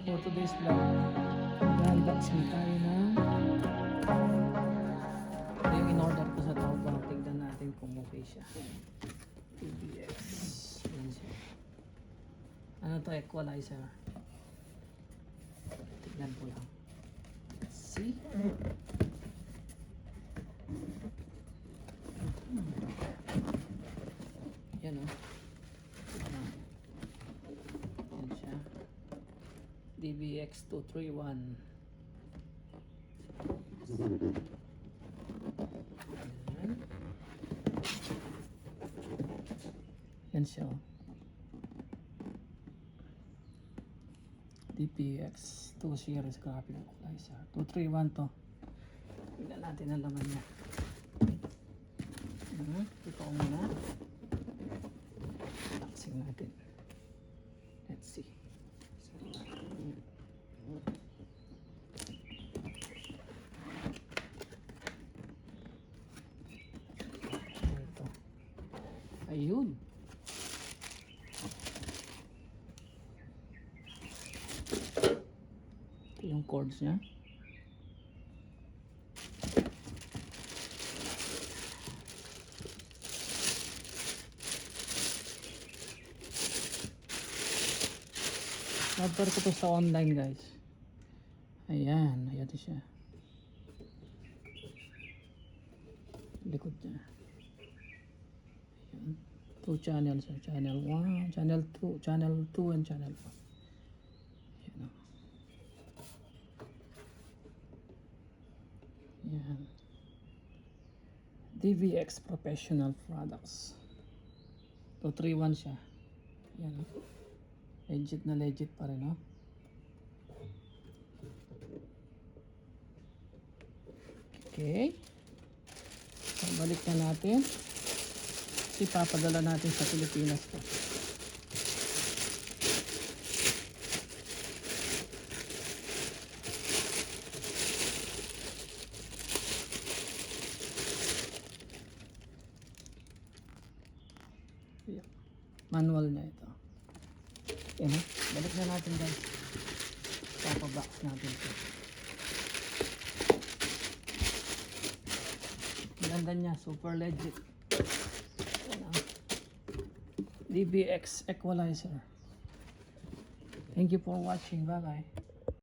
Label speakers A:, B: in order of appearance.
A: for today's vlog. Mag-unboxing tayo ng yung in-order ko sa Taobao. Tignan natin kung okay siya. TBX. Yan siya. Ano to? Equalizer. Tignan ko lang. Let's see. Yan o. Yan siya. DBX 231. Yan siya o. DBX 2 series graphic equalizer. 231 to. Tignan natin ang laman niya. Ito ko muna. Unboxing natin. Let's see. Ito. Ayun. Ito yung cords niya. Order ko to sa online, guys. Ayan, ayan siya. Likod niya. Ayan. 2 channels, channel 1, channel 2, channel 2 and channel 4. Ayan. Ayan. DVX Professional Products. 231 siya. Ayan. Legit na legit pa rin, no? Okay. So, balik na natin. Kasi papadala natin sa Pilipinas to. Manual niya ito. Ayan, balik na natin, guys. Papabox natin ito. Ganda niya, super legit. DBX Equalizer. Thank you for watching. Bye bye.